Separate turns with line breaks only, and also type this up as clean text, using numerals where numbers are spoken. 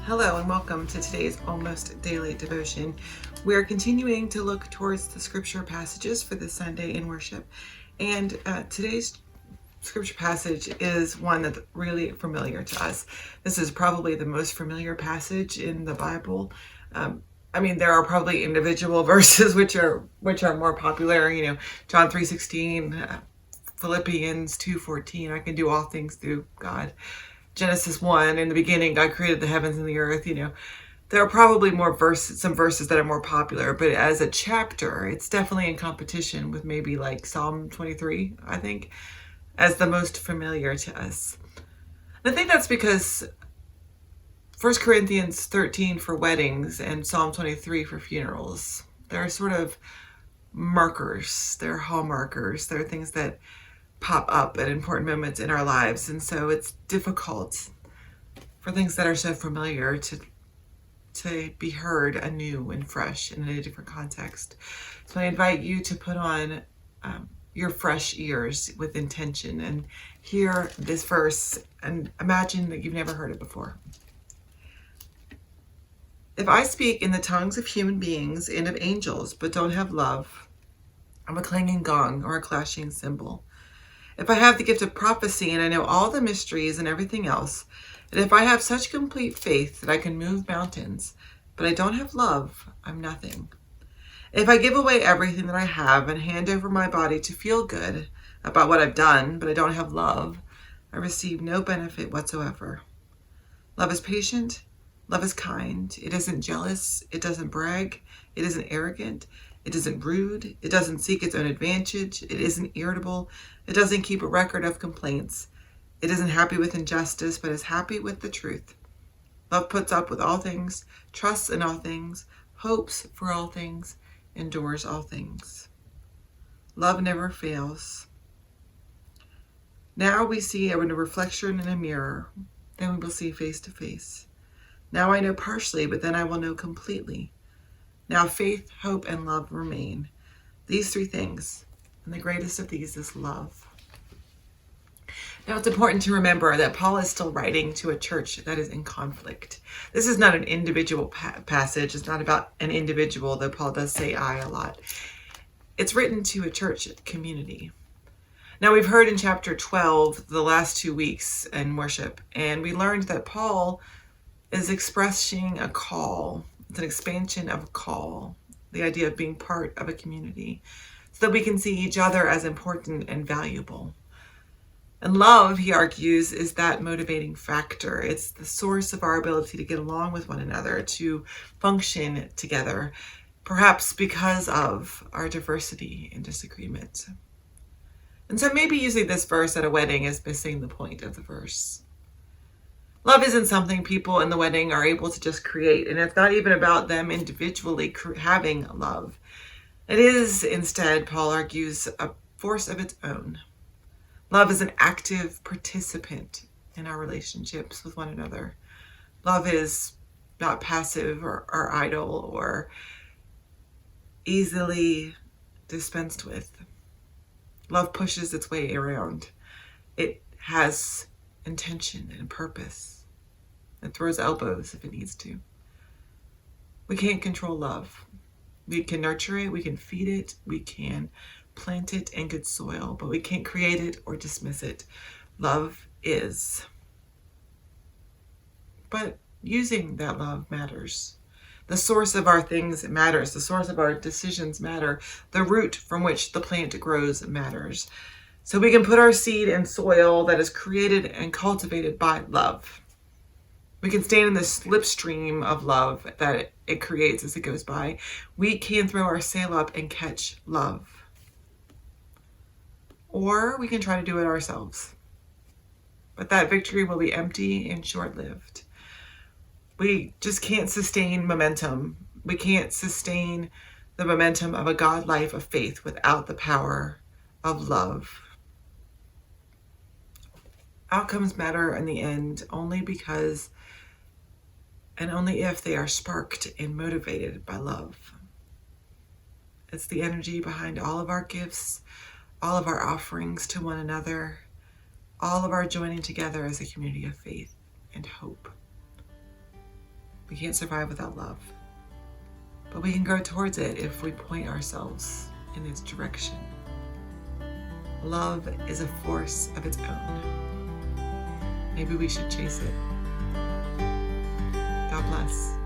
Hello and welcome to today's almost daily devotion. We are continuing to look towards the scripture passages for this Sunday in worship. And today's scripture passage is one that's really familiar to us. This is probably the most familiar passage in the Bible. There are probably individual verses which are more popular. John 3:16, Philippians 2:14. I can do all things through God. Genesis 1, in the beginning, God created the heavens and the earth. There are probably some verses that are more popular, but as a chapter, it's definitely in competition with maybe like Psalm 23, I think, as the most familiar to us. And I think that's because 1 Corinthians 13 for weddings and Psalm 23 for funerals, they're sort of markers, they're hallmarkers, they're things that pop up at important moments in our lives. And so it's difficult for things that are so familiar to be heard anew and fresh and in a different context. So I invite you to put on your fresh ears with intention and hear this verse and imagine that you've never heard it before. If I speak in the tongues of human beings and of angels but don't have love, I'm a clanging gong or a clashing cymbal. If I have the gift of prophecy and I know all the mysteries and everything else, and if I have such complete faith that I can move mountains, but I don't have love, I'm nothing. If I give away everything that I have and hand over my body to feel good about what I've done, but I don't have love, I receive no benefit whatsoever. Love is patient. Love is kind. It isn't jealous. It doesn't brag. It isn't arrogant. It isn't rude. It doesn't seek its own advantage. It isn't irritable. It doesn't keep a record of complaints. It isn't happy with injustice, but is happy with the truth. Love puts up with all things, trusts in all things, hopes for all things, endures all things. Love never fails. Now we see a reflection in a mirror, then we will see face to face. Now I know partially, but then I will know completely. Now faith, hope, and love remain. These three things, and the greatest of these is love. Now it's important to remember that Paul is still writing to a church that is in conflict. This is not an individual passage. It's not about an individual, though Paul does say I a lot. It's written to a church community. Now we've heard in chapter 12, the last 2 weeks in worship, and we learned that Paul is expressing a call. It's an expansion of a call, the idea of being part of a community, so that we can see each other as important and valuable. And love, he argues, is that motivating factor. It's the source of our ability to get along with one another, to function together, perhaps because of our diversity and disagreement. And so maybe using this verse at a wedding is missing the point of the verse. Love isn't something people in the wedding are able to just create, and it's not even about them individually having love. It is, instead, Paul argues, a force of its own. Love is an active participant in our relationships with one another. Love is not passive or idle or easily dispensed with. Love pushes its way around. It has intention and purpose. It throws elbows if it needs to. We can't control love. We can nurture it, we can feed it, we can plant it in good soil, but we can't create it or dismiss it. Love is. But using that love matters. The source of our things matters. The source of our decisions matter. The root from which the plant grows matters. So we can put our seed in soil that is created and cultivated by love. We can stand in the slipstream of love that it creates as it goes by. We can throw our sail up and catch love. Or we can try to do it ourselves. But that victory will be empty and short-lived. We just can't sustain momentum. We can't sustain the momentum of a God life of faith without the power of love. Outcomes matter in the end only because and only if they are sparked and motivated by love. It's the energy behind all of our gifts, all of our offerings to one another, all of our joining together as a community of faith and hope. We can't survive without love. But we can go towards it if we point ourselves in its direction. Love is a force of its own. Maybe we should chase it. God bless.